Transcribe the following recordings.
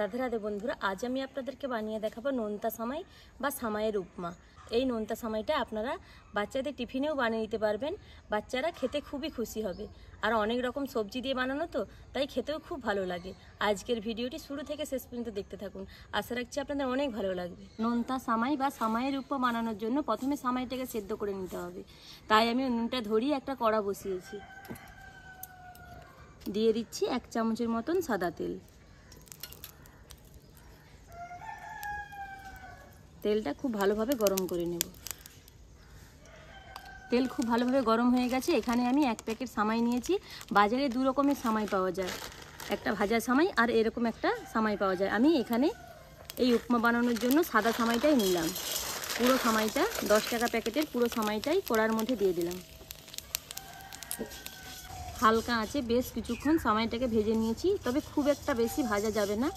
রাধে রাধে বন্ধুরা, আজ আমি আপনাদেরকে বানিয়ে দেখাবো নোনতা সামাই বা সামাইয়ের উপমা। এই নোনতা সামাইটা আপনারা বাচ্চাদের টিফিনেও বানিয়ে দিতে পারবেন। বাচ্চারা খেতে খুবই খুশি হবে। আর অনেক রকম সবজি দিয়ে বানানো তো, তাই খেতেও খুব ভালো লাগে। আজকের ভিডিওটি শুরু থেকে শেষ পর্যন্ত দেখতে থাকুন, আশা রাখছি আপনাদের অনেক ভালো লাগবে। নোনতা সামাই বা সামাইয়ের উপমা বানানোর জন্য প্রথমে সামাইটাকে সেদ্ধ করে নিতে হবে। তাই আমি উনুনটা ধরিয়ে একটা কড়া বসিয়েছি। দিয়ে দিচ্ছি 1 চামচের মতন সাদা তেল। তেলটা খুব ভালোভাবে গরম করে নেব। তেল খুব ভালোভাবে গরম হয়ে গেছে। এখানে আমি 1 প্যাকেট সামাই নিয়েছি। বাজারে 2 রকমের সামাই পাওয়া যায়, একটা ভাজা সামাই আর এরকম একটা সামাই পাওয়া যায়। আমি এখানে এই উপমা বানানোর জন্য সাদা সামাইটাই নিলাম। পুরো সামাইটা 10 টাকা প্যাকেটের পুরো সামাইটাই কড়ার মধ্যে দিয়ে দিলাম। হালকা আঁচে বেশ কিছুক্ষণ সামাইটাকে ভেজে নিয়েছি, তবে খুব একটা বেশি ভাজা যাবে না।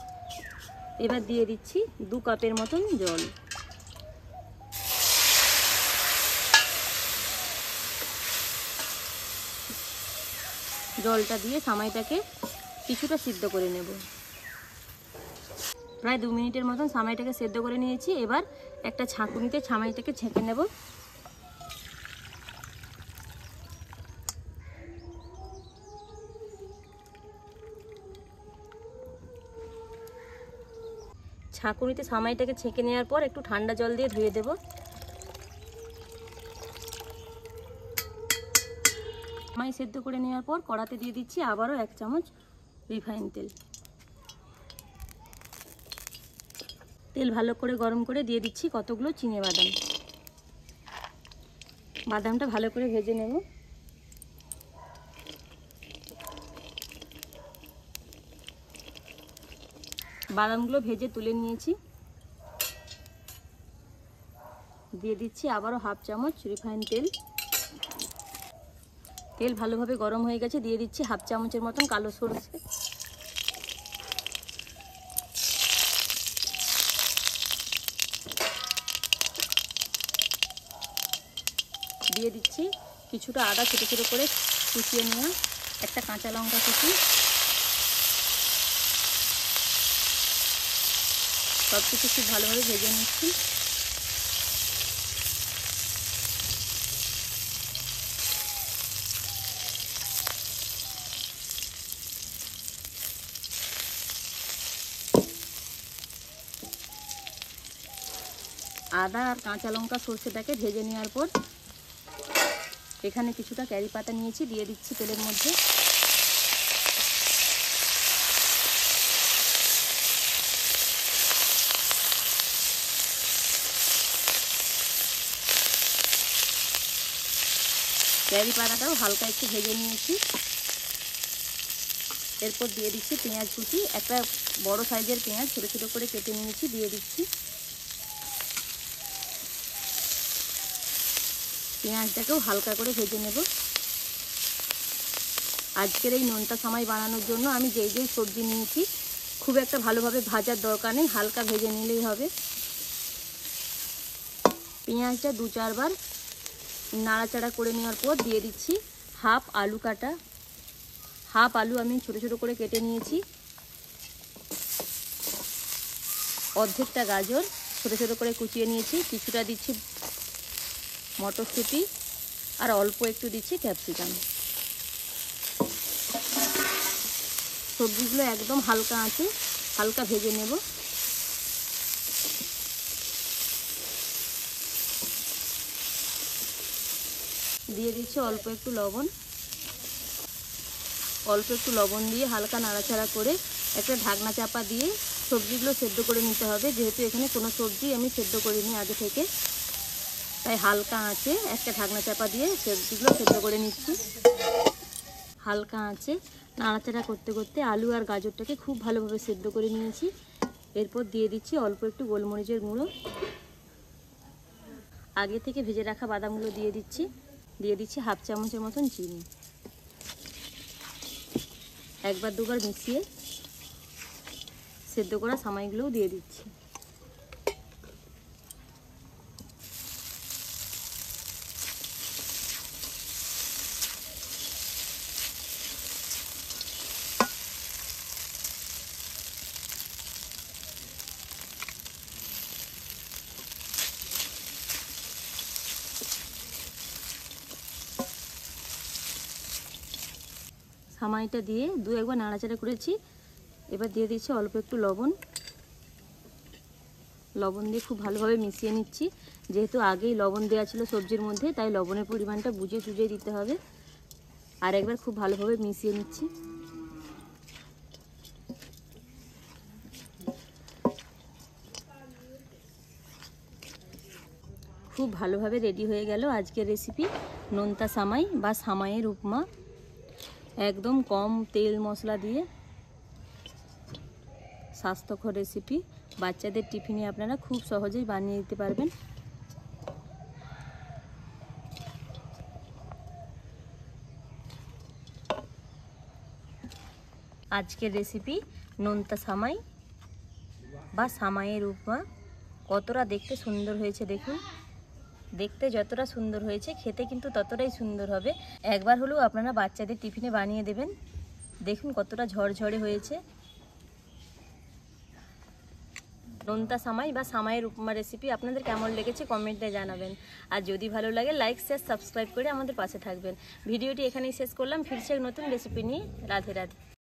এবার দিয়ে দিচ্ছি 2 কাপের মতন জল। জলটা দিয়ে সামাইটাকে কিছুটা সিদ্ধ করে নেব। প্রায় 2 মিনিটের মতন সামাইটাকে সেদ্ধ করে নিয়েছি। এবার একটা ছাঁকুনিতে সামাইটাকে ছেঁকে নেব। ছাঁকুনিতে সামাইটাকে ছেঁকে নেওয়ার পর একটু ঠান্ডা জল দিয়ে ধুয়ে দেব। সামাই সেদ্ধ করে নেওয়ার পর কড়াতে দিয়ে দিচ্ছি আবারও 1 চামচ রিফাইন তেল। তেল ভালো করে গরম করে দিয়ে দিচ্ছি কতগুলো চিনে বাদাম। বাদামটা ভালো করে ভেজে নেব। বাদামগুলো ভেজে তুলে নিয়েছি। দিয়ে দিচ্ছি আবারও 1/2 চামচ রিফাইন তেল। তেল ভালোভাবে গরম হয়ে গেছে। দিয়ে দিচ্ছি 1/2 চামচের মতন কালো সরষে। দিয়ে দিচ্ছি কিছুটা আদা ছোটো ছোটো করে কুচিয়ে নেওয়া, একটা কাঁচা লঙ্কা কুচি। সব কিছু খুব ভালোভাবে ভেজে নিচ্ছি। আদা আর কাঁচা লঙ্কা সর্ষেটাকে ভেজে নেওয়ার পর এখানে কিছুটা কারি পাতা নিয়েছি, দিয়ে দিচ্ছি তেলের মধ্যে। কারি পাতাটাও হালকা একটু ভেজে নিয়েছি। এরপর দিয়ে দিচ্ছি পেঁয়াজ কুচি। একটা বড় সাইজের পেঁয়াজ ছোটো ছোটো করে কেটে নিয়েছি, দিয়ে দিচ্ছি। পেঁয়াজটাকেও হালকা করে ভেজে নেব। আজকের এই নোনতা সামাই বানানোর জন্য আমি যেই সবজি নিয়েছি খুব একটা ভালোভাবে ভাজার দরকার নেই, হালকা ভেজে নিলেই হবে। পেঁয়াজটা 2-4 বার নাড়াচাড়া করে নেওয়ার পর দিয়ে দিচ্ছি হাফ আলু কাটা। হাফ আলু আমি ছোটো ছোটো করে কেটে নিয়েছি। অর্ধেকটা গাজর ছোটো ছোটো করে কুচিয়ে নিয়েছি। কিছুটা দিচ্ছি মটরশুঁটি আর অল্প একটু দিচ্ছি ক্যাপসিকাম। সবজিগুলো একদম হালকা আঁচে হালকা ভেজে নেব। দিয়ে দিচ্ছি অল্প একটু লবণ। অল্প একটু লবণ দিয়ে হালকা নাড়াচাড়া করে একটা ঢাকনা চাপা দিয়ে সবজিগুলো সেদ্ধ করে নিতে হবে। যেহেতু এখানে কোনো সবজি আমি সেদ্ধ করিনি আগে থেকে, তাই হালকা আঁচে একটা ঢাকনা চাপা দিয়ে সবজিগুলো সেদ্ধ করে নিচ্ছি। হালকা আঁচে নাড়াচাড়া করতে করতে আলু আর গাজরটাকে খুব ভালোভাবে সেদ্ধ করে নিয়েছি। এরপর দিয়ে দিচ্ছি অল্প একটু গোলমরিচের গুঁড়ো। আগে থেকে ভেজে রাখা বাদামগুলো দিয়ে দিচ্ছি। দিয়ে দিচ্ছি 1/2 চামচের মতন চিনি। একবার দুবার মিশিয়ে সেদ্ধ করা সামাইগুলোও দিয়ে দিচ্ছি। সামাইটা দিয়ে দু একবার নাড়াচাড়া করেছি। এবার দিয়ে দিচ্ছি অল্প একটু লবণ। লবণ দিয়ে খুব ভালোভাবে মিশিয়ে নিচ্ছি। যেহেতু আগেই লবণ দেওয়া ছিল সবজির মধ্যে, তাই লবণের পরিমাণটা বুঝে সুঝে দিতে হবে। আর একবার খুব ভালোভাবে মিশিয়ে নিচ্ছি। খুব ভালোভাবে রেডি হয়ে গেল আজকের রেসিপি নোনতা সামাই বা সামাইয়ের উপমা। একদম কম তেল মশলা দিয়ে স্বাস্থ্যকর রেসিপি। বাচ্চাদের টিফিনে আপনারা খুব সহজেই বানিয়ে দিতে পারবেন। আজকের রেসিপি নোনতা সামাই বা সামাইয়ের উপমা কতটা দেখতে সুন্দর হয়েছে দেখুন। দেখতে যতটা সুন্দর হয়েছে খেতে কিন্তু ততটাই সুন্দর হবে। একবার হলেও আপনারা বাচ্চাদের টিফিনে বানিয়ে দেবেন। দেখুন কতটা ঝরঝরে হয়েছে। নোনতা সামাই বা সামাইয়ের উপমা রেসিপি আপনাদের কেমন লেগেছে কমেন্টে জানাবেন। আর যদি ভালো লাগে লাইক শেয়ার সাবস্ক্রাইব করে আমাদের পাশে থাকবেন। ভিডিওটি এখানেই শেষ করলাম। ফিরছে এক নতুন রেসিপি নিয়ে। রাধে রাধে।